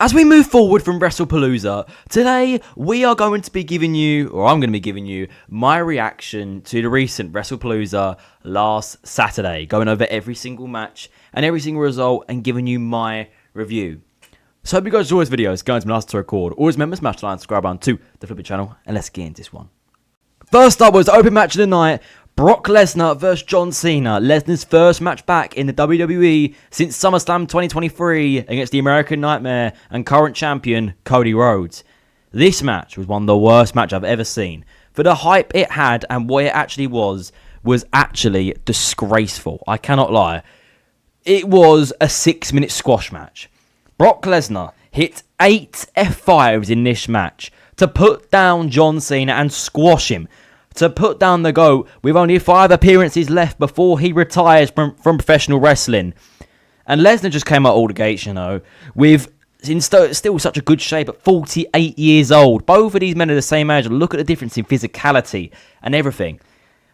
As we move forward from WrestlePalooza, today we are going to be giving you, or I'm going to be giving you, my reaction to the recent WrestlePalooza last Saturday. Going over every single match and every single result and giving you my review. So hope you guys enjoy this video. It's going to be nice to record. Always remember, smash the like and subscribe button to the Flippy channel. And let's get into this one. First up was the open match of the night. Brock Lesnar vs John Cena. Lesnar's first match back in the WWE since SummerSlam 2023 against the American Nightmare and current champion Cody Rhodes. This match was one of the worst matches I've ever seen. For the hype it had and what it actually was actually disgraceful. I cannot lie. It was a 6-minute squash match. Brock Lesnar hit 8 F5s in this match to put down John Cena and squash him. To put down the GOAT with only 5 appearances left before he retires from professional wrestling. And Lesnar just came out all the gates, you know, with still such a good shape at 48 years old. Both of these men are the same age. Look at the difference in physicality and everything.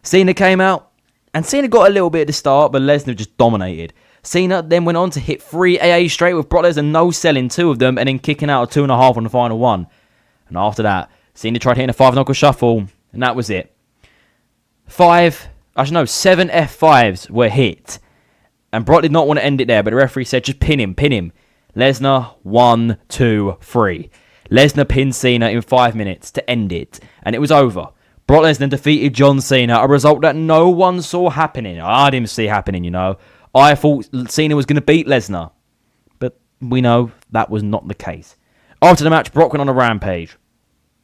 Cena came out, and Cena got a little bit at the start, but Lesnar just dominated. Cena then went on to hit 3 AA straight with Brock Lesnar no-selling 2 of them and then kicking out a 2.5 on the final one. And after that, Cena tried hitting a 5-knuckle shuffle, and that was it. 7 F5s were hit. And Brock did not want to end it there, but the referee said, just pin him, pin him. Lesnar, 1, 2, 3. Lesnar pinned Cena in 5 minutes to end it. And it was over. Brock Lesnar defeated John Cena, a result that no one saw happening. I didn't see happening, you know. I thought Cena was going to beat Lesnar. But we know that was not the case. After the match, Brock went on a rampage.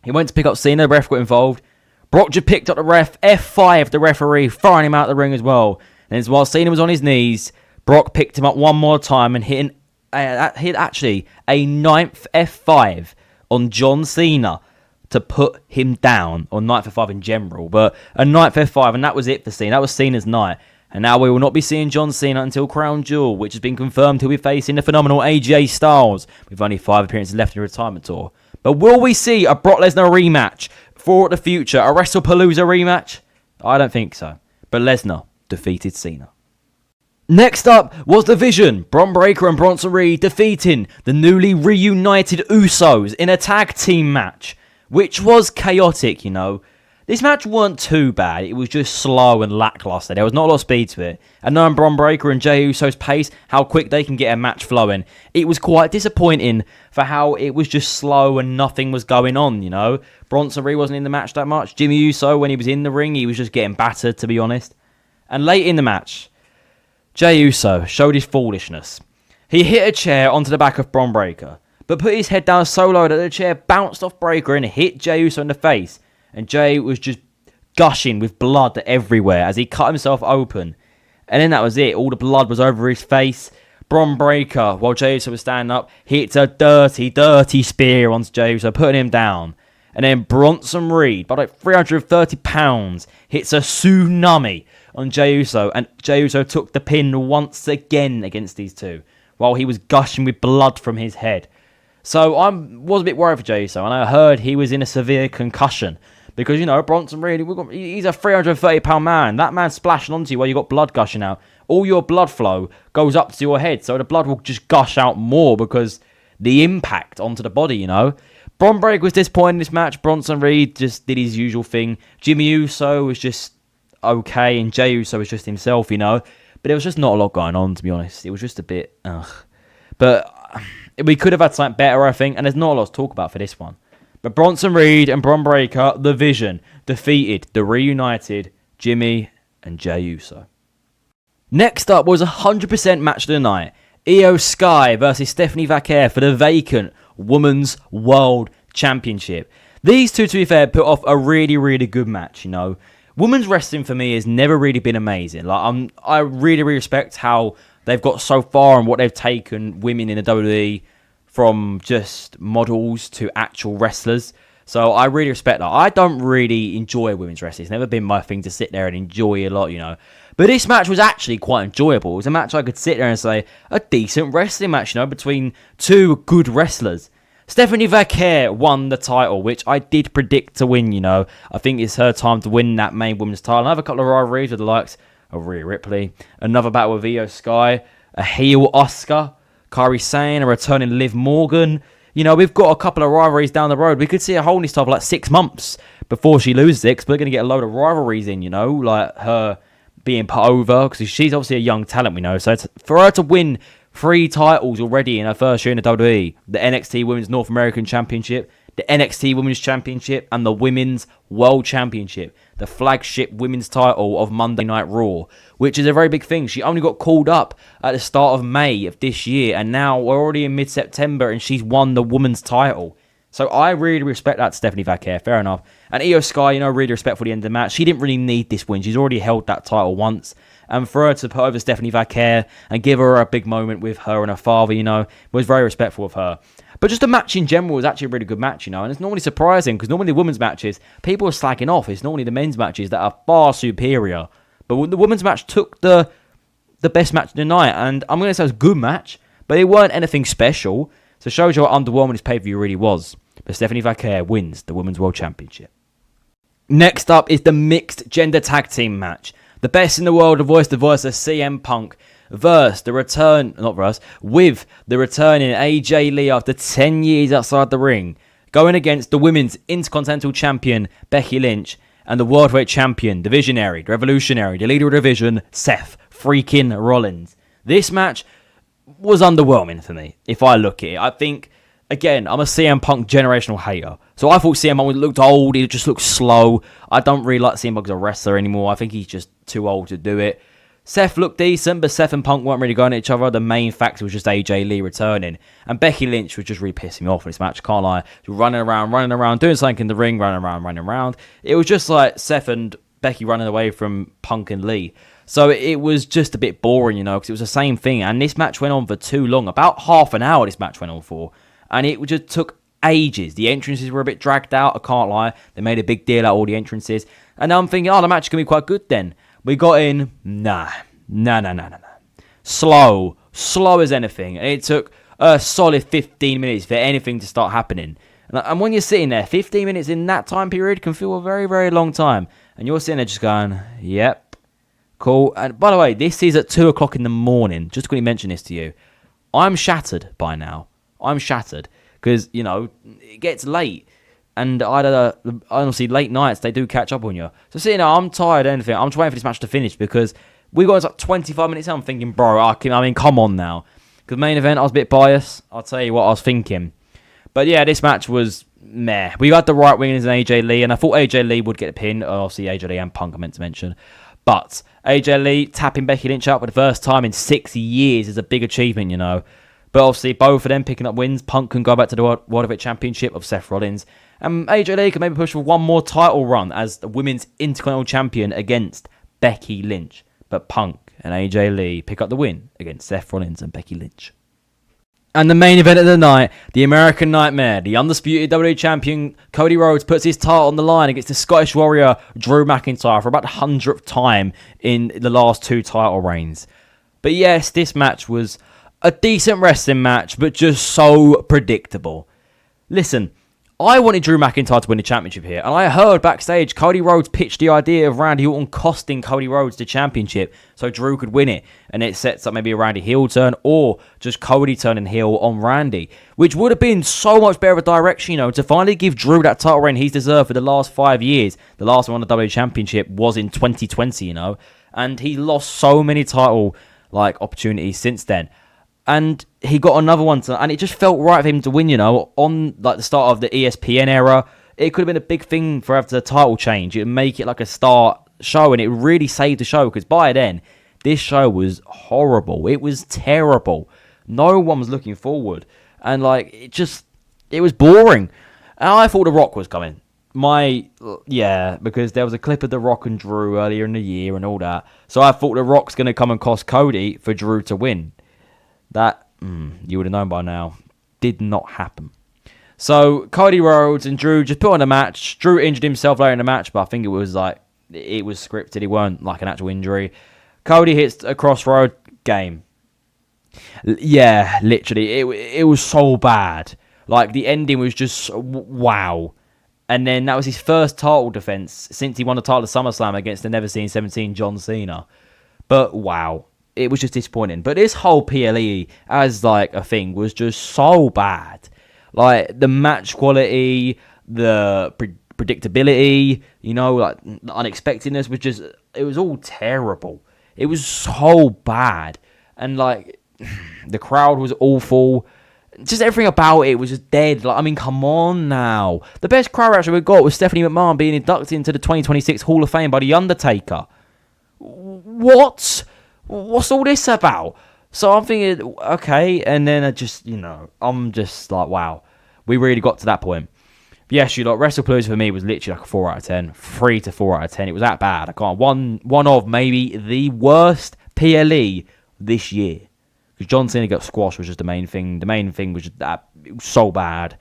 He went to pick up Cena, the ref got involved. Brock just picked up the ref, F5 the referee, throwing him out of the ring as well. And while Cena was on his knees, Brock picked him up one more time and hit actually a 9th F5 on John Cena to put him down, or 9th F5 in general, but a 9th F5, and that was it for Cena. That was Cena's night. And now we will not be seeing John Cena until Crown Jewel, which has been confirmed he'll be facing the phenomenal AJ Styles, with only 5 appearances left in the retirement tour. But will we see a Brock Lesnar rematch for the future? A WrestlePalooza rematch? I don't think so. But Lesnar defeated Cena. Next up was the Vision. Bron Breakker and Bronson Reed defeating the newly reunited Usos in a tag team match, which was chaotic, you know. This match weren't too bad. It was just slow and lackluster. There was not a lot of speed to it. And knowing Bron Breakker and Jey Uso's pace, how quick they can get a match flowing, it was quite disappointing for how it was just slow and nothing was going on, you know. Bronson Reed wasn't in the match that much. Jimmy Uso, when he was in the ring, he was just getting battered, to be honest. And late in the match, Jey Uso showed his foolishness. He hit a chair onto the back of Bron Breakker, but put his head down so low that the chair bounced off Breakker and hit Jey Uso in the face. And Jey was just gushing with blood everywhere as he cut himself open. And then that was it. All the blood was over his face. Bron Breakker, while Jey Uso was standing up, hits a dirty, dirty spear onto Jey Uso, putting him down. And then Bronson Reed, by like 330 pounds, hits a tsunami on Jey Uso. And Jey Uso took the pin once again against these two, while he was gushing with blood from his head. So I was a bit worried for Jey Uso, and I heard he was in a severe concussion. Because, you know, Bronson Reed, he's a 330-pound man. That man splashing onto you while you got blood gushing out. All your blood flow goes up to your head, so the blood will just gush out more because the impact onto the body, you know. Bron Breakker was disappointed in this match. Bronson Reed just did his usual thing. Jimmy Uso was just okay, and Jey Uso was just himself, you know. But there was just not a lot going on, to be honest. It was just a bit, But we could have had something better, I think, and there's not a lot to talk about for this one. But Bronson Reed and Bron Breakker, the Vision, defeated the reunited Jimmy and Jey Uso. Next up was a 100% match of the night. Io Sky versus Stephanie Vaquer for the vacant Women's World Championship. These two, to be fair, put off a really, really good match, you know. Women's wrestling for me has never really been amazing. Like I really, really respect how they've got so far and what they've taken women in the WWE from just models to actual wrestlers. So I really respect that. I don't really enjoy women's wrestling. It's never been my thing to sit there and enjoy a lot, you know. But this match was actually quite enjoyable. It was a match I could sit there and say, a decent wrestling match, you know, between two good wrestlers. Stephanie Vaquer won the title, which I did predict to win, you know. I think it's her time to win that main women's title. I have a couple of rivalries with the likes of Rhea Ripley. Another battle with Io Sky. A heel Asuka. Kairi Sane, a returning Liv Morgan. You know, we've got a couple of rivalries down the road. We could see her holding this title for like 6 months before she loses it, because we're going to get a load of rivalries in, you know, like her being put over, because she's obviously a young talent, we know. So for her to win 3 titles already in her first year in the WWE, the NXT Women's North American Championship, the NXT Women's Championship, and the Women's World Championship, the flagship women's title of Monday Night Raw, which is a very big thing. She only got called up at the start of May of this year, and now we're already in mid-September, and she's won the women's title. So I really respect that, Stephanie Vaquer, fair enough. And Io Sky, you know, really respectful at the end of the match. She didn't really need this win. She's already held that title once. And for her to put over Stephanie Vaquer and give her a big moment with her and her father, you know, was very respectful of her. But just the match in general was actually a really good match, you know, and it's normally surprising, because normally the women's matches, people are slacking off. It's normally the men's matches that are far superior. But when the women's match took the best match of the night, and I'm going to say it was a good match, but it weren't anything special. So it shows you how underwhelming this pay-per-view really was. But Stephanie Vaquer wins the Women's World Championship. Next up is the mixed gender tag team match. The best in the world, of CM Punk with the returning AJ Lee after 10 years outside the ring, going against the Women's Intercontinental Champion Becky Lynch and the World Heavyweight Champion, the Visionary, the Revolutionary, the leader of the division, Seth freaking Rollins. This match was underwhelming for me, if I look at it. I think, again, I'm a CM Punk generational hater. So I thought CM Punk looked old, he just looked slow. I don't really like CM Punk as a wrestler anymore. I think he's just too old to do it. Seth looked decent, but Seth and Punk weren't really going at each other. The main factor was just AJ Lee returning. And Becky Lynch was just really pissing me off in this match, can't lie. Running around, doing something in the ring, running around. It was just like Seth and Becky running away from Punk and Lee. So it was just a bit boring, you know, because it was the same thing. And this match went on for too long. About half an hour this match went on for. And it just took ages. The entrances were a bit dragged out, I can't lie. They made a big deal out of all the entrances. And now I'm thinking, the match is going to be quite good then. We got in, nah. Slow as anything. And it took a solid 15 minutes for anything to start happening. And when you're sitting there, 15 minutes in that time period can feel a very, very long time. And you're sitting there just going, yep, cool. And by the way, this is at 2 o'clock in the morning. Just quickly mention this to you. I'm shattered by now. I'm shattered. Because, you know, it gets late. And honestly, late nights, they do catch up on you. So sitting there, I'm tired of anything. I'm just waiting for this match to finish because we got like 25 minutes in. I'm thinking, bro, I mean, come on now. Because main event, I was a bit biased. I'll tell you what I was thinking. But yeah, this match was meh. We had the right wingers in AJ Lee, and I thought AJ Lee would get a pin. Obviously, AJ Lee and Punk, I meant to mention. But AJ Lee tapping Becky Lynch out for the first time in 6 years is a big achievement, you know. But obviously, both of them picking up wins. Punk can go back to the World Heavyweight Championship of Seth Rollins. And AJ Lee can maybe push for one more title run as the Women's Intercontinental Champion against Becky Lynch. But Punk and AJ Lee pick up the win against Seth Rollins and Becky Lynch. And the main event of the night, the American Nightmare, the undisputed WWE Champion Cody Rhodes puts his title on the line against the Scottish Warrior Drew McIntyre for about the 100th time in the last 2 title reigns. But yes, this match was a decent wrestling match, but just so predictable. Listen, I wanted Drew McIntyre to win the championship here, and I heard backstage Cody Rhodes pitched the idea of Randy Orton costing Cody Rhodes the championship so Drew could win it, and it sets up maybe a Randy heel turn or just Cody turning heel on Randy, which would have been so much better of a direction, you know, to finally give Drew that title reign he's deserved for the last 5 years. The last one on the WWE Championship was in 2020, you know, and he lost so many title opportunities since then. And he got another one, and it just felt right for him to win, you know, on the start of the ESPN era. It could have been a big thing for after the title change. It would make it like a star show, and it really saved the show, because by then, this show was horrible. It was terrible. No one was looking forward. And, it was boring. And I thought The Rock was coming. Because there was a clip of The Rock and Drew earlier in the year and all that. So I thought The Rock's going to come and cost Cody for Drew to win. That, you would have known by now, did not happen. So, Cody Rhodes and Drew just put on a match. Drew injured himself later in the match, but I think it was scripted. It weren't like an actual injury. Cody hits a crossroad, game. Yeah, literally. It was so bad. The ending was just, wow. And then that was his first title defense since he won the title of SummerSlam against the Never Seen 17 John Cena. But, wow. It was just disappointing. But this whole PLE as a thing was just so bad. Like, the match quality, the predictability, you know, like, the unexpectedness was just, it was all terrible. It was so bad. And, like, the crowd was awful. Just everything about it was just dead. Like, I mean, come on now. The best crowd reaction we got was Stephanie McMahon being inducted into the 2026 Hall of Fame by The Undertaker. What? What's all this about? So I'm thinking, okay, and then I just, you know, I'm just like, wow, we really got to that point. But yes, you lot, WrestlePalooza for me was literally like a 4 out of 10, 3 to 4 out of 10. It was that bad. I can't, one of maybe the worst PLE this year. Because John Cena got squashed was just the main thing. The main thing was just that it was so bad.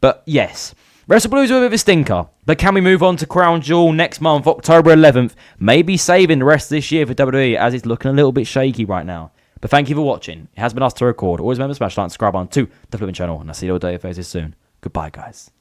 But yes, WrestlePalooza was a bit of a stinker. But can we move on to Crown Jewel next month, October 11th? Maybe saving the rest of this year for WWE as it's looking a little bit shaky right now. But thank you for watching. It has been us to record. Always remember to smash like and subscribe on to the Flippin' channel. And I'll see you all day faces soon. Goodbye, guys.